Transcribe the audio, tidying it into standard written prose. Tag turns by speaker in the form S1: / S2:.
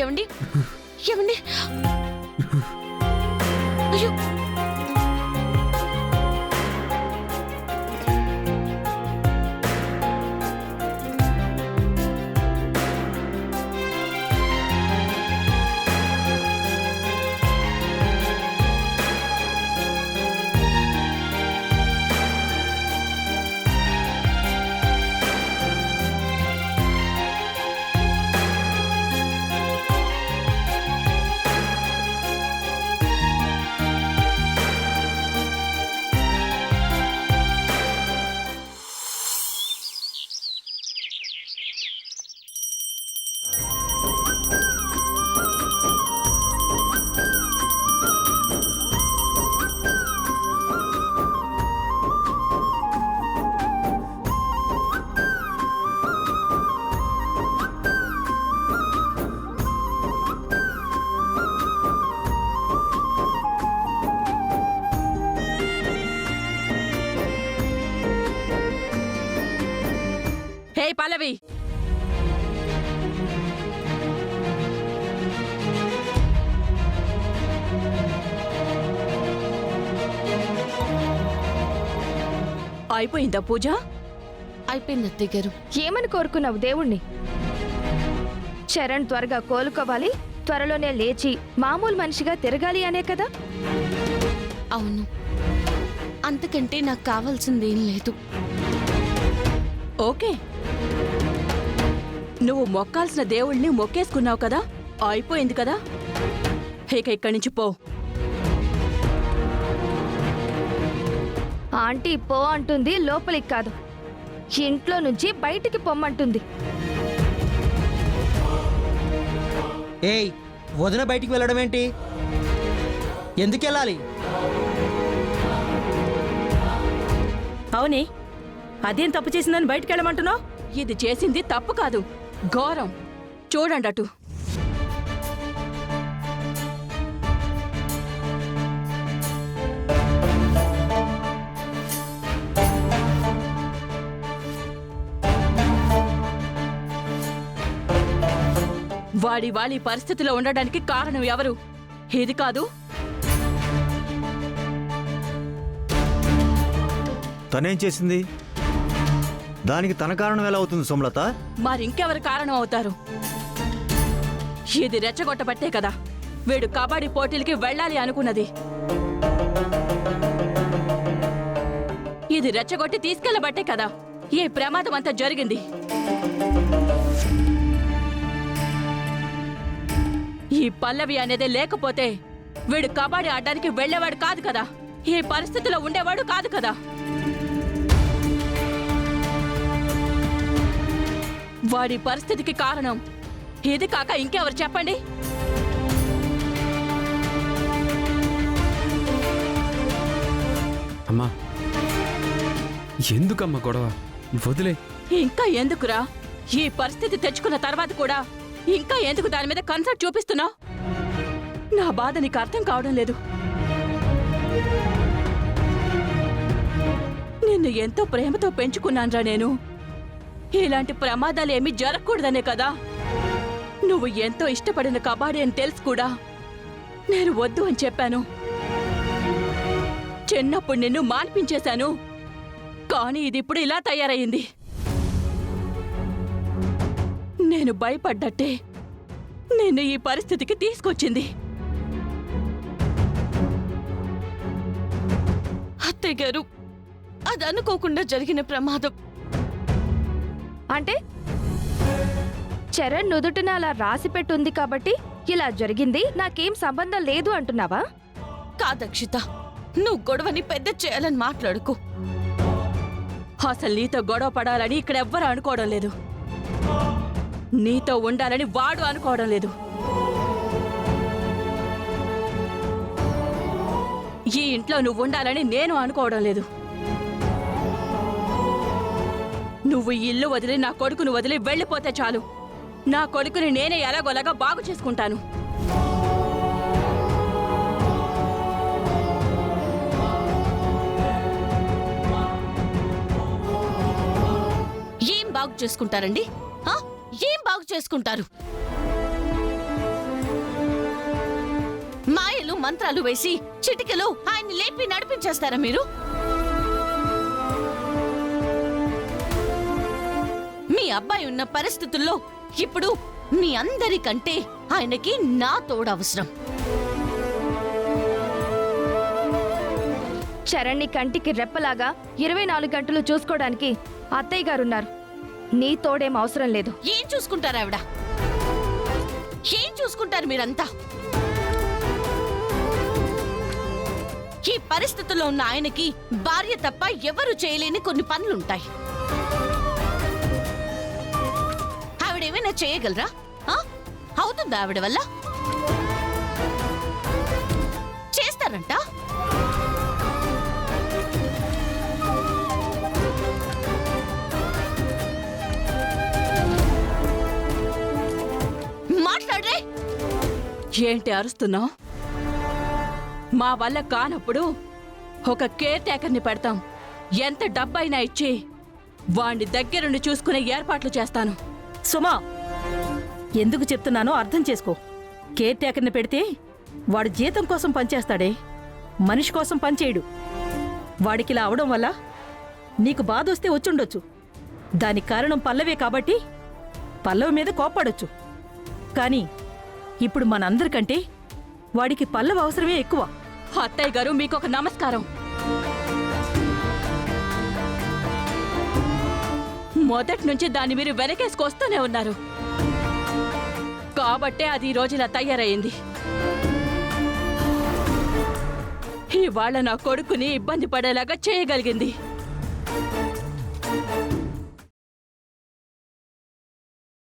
S1: ఏమండి ఏమండి అయ్యో పల్లవి అయిపోయిందా పూజ? అయిపోయింది అత్తయ్య గారు.
S2: ఏమని కోరుకున్నావు దేవుణ్ణి? చరణ్ త్వరగా కోలుకోవాలి, త్వరలోనే లేచి మామూలు మనిషిగా తిరగాలి అనే కదా?
S1: అవును, అంతకంటే నాకు కావాల్సిందేం లేదు.
S3: ఓకే, నువ్వు మొక్కాల్సిన దేవుణ్ణి మొక్కేసుకున్నావు కదా, అయిపోయింది కదా. ఇక ఇక్కడి నుంచి పో.
S2: ఆంటీ పో అంటుంది, లోపలికి కాదు ఇంట్లో నుంచి బయటికి పొమ్మంటుంది.
S4: ఏయ్, వదిన బయటికి వెళ్ళడం ఏంటి? ఎందుకు వెళ్ళాలి?
S5: అవునే, అదేం తప్పు చేసిందని బయటికి వెళ్ళమంటున్నావు?
S3: ఇది చేసింది తప్పు కాదు, ఘోరం. చూడండి అటు. వాడి పరిస్థితిలో ఉండడానికి కారణం ఎవరు? ఇది కాదు.
S6: తనేం చేసింది? దానికి తన కారణం ఎలా అవుతుంది సోమలత?
S3: మరింకెవరు కారణం అవుతారు? ఇది రెచ్చగొట్టబట్టే కదా వీడు కబడ్డీ పోటీలకి వెళ్ళాలి అనుకున్నది. ఇది రెచ్చగొట్టి తీసుకెళ్లబట్టే కదా ఈ ప్రమాదం అంతా జరిగింది. ఈ పల్లవి అనేది లేకపోతే వీడు కబడ్డీ ఆడడానికి వెళ్లేవాడు కాదు కదా, ఈ పరిస్థితిలో ఉండేవాడు కాదు కదా. వాడి పరిస్థితికి కారణం ఇది కాక ఇంకెవరు చెప్పండి?
S7: అమ్మా, ఎందుకమ్మా గొడవ? వదిలే.
S3: ఇంకా ఎందుకురా? ఈ పరిస్థితి తెచ్చుకున్న తర్వాత కూడా ఇంకా ఎందుకు దాని మీద కన్సర్ట్ చూపిస్తున్నావు? నా బాధ నీకు అర్థం కావడం లేదు. నిన్ను ఎంతో ప్రేమతో పెంచుకున్నాన్రా నేను. ఇలాంటి ప్రమాదాలు ఏమీ జరగకూడదనే కదా నువ్వు ఎంతో ఇష్టపడిన కబడ్డీ అని తెలుసు కూడా నేను వద్దు అని చెప్పాను. చిన్నప్పుడు నిన్ను మాన్పించేశాను, కానీ ఇది ఇప్పుడు ఇలా తయారయ్యింది. నేను భయపడ్డట్టే నిన్ను ఈ పరిస్థితికి తీసుకొచ్చింది.
S1: అత్తయ్య గారు, అది అనుకోకుండా జరిగిన ప్రమాదం.
S2: అంటే చరణ్ నుదుటిన అలా రాసి పెట్టుంది కాబట్టి ఇలా జరిగింది, నాకేం సంబంధం లేదు అంటున్నావా?
S1: కాదక్షిత, నువ్వు గొడవని పెద్ద చేయాలని మాట్లాడుకో.
S3: అసలు నీతో గొడవ పడాలని ఇక్కడ ఎవ్వరూ అనుకోవడం లేదు. నీతో ఉండాలని వాడు అనుకోవడం లేదు. ఈ ఇంట్లో నువ్వు ఉండాలని నేను అనుకోవడం లేదు. నువ్వు ఇల్లు వదిలి నా కొడుకును వదిలి వెళ్ళిపోతే చాలు, నా కొడుకుని నేనే ఎలాగోలాగా బాగు చేసుకుంటాను.
S1: బాగు చేసుకుంటారండి? ఆ? ఏం బాగు చేసుకుంటారు? మాయలు మంత్రాలు వేసి చిటికెలో ఆయన్ని లేపి నడిపించేస్తారా మీరు? మీ అబ్బాయి ఉన్న పరిస్థితుల్లో ఇప్పుడు మీ అందరికంటే ఆయనకి నా తోడు అవసరం.
S2: చరణ్ని కంటికి రెప్పలాగా 24 గంటలు చూసుకోవడానికి అత్తయ్య గారున్నారు. నీ తోడేం అవసరం లేదు.
S1: ఏం చూసుకుంటారు ఆవిడ? ఏం చూసుకుంటారు మీరంతా? ఈ పరిస్థితుల్లో ఉన్న ఆయనకి భార్య తప్ప ఎవరు చేయలేని కొన్ని పనులుంటాయి. ఆవిడేమైనా చేయగలరా? అవుతుందా ఆవిడ వల్ల? చేస్తారంట? మాట్లాడరే.
S3: ఏంటి అరుస్తున్నావు? మా వల్ల కానప్పుడు ఒక కేర్ టేకర్ని పెడతాం. ఎంత డబ్బైనా ఇచ్చి వాణ్ణి దగ్గరుండి చూసుకునే ఏర్పాట్లు చేస్తాను.
S5: సుమా, ఎందుకు చెప్తున్నానో అర్థం చేసుకో. కేర్ టేకర్ని పెడితే వాడు జీతం కోసం పనిచేస్తాడే, మనిషి కోసం పనిచేయడు. వాడికిలా అవడం వల్ల నీకు బాధ వస్తే వచ్చుండొచ్చు. దానికి కారణం పల్లవే కాబట్టి పల్లవి మీద కోప్పడొచ్చు. కానీ ఇప్పుడు మనందరికంటే వాడికి పల్లవి అవసరమే ఎక్కువ.
S3: అత్తయ్య గారు, మీకొక నమస్కారం. మొదటి నుంచి దాన్ని మీరు వెనకేసుకొస్తూనే ఉన్నారు కాబట్టే అది ఈ రోజు ఇలా తయారయ్యింది. ఇవాళ నా కొడుకుని ఇబ్బంది పడేలాగా చేయగలిగింది.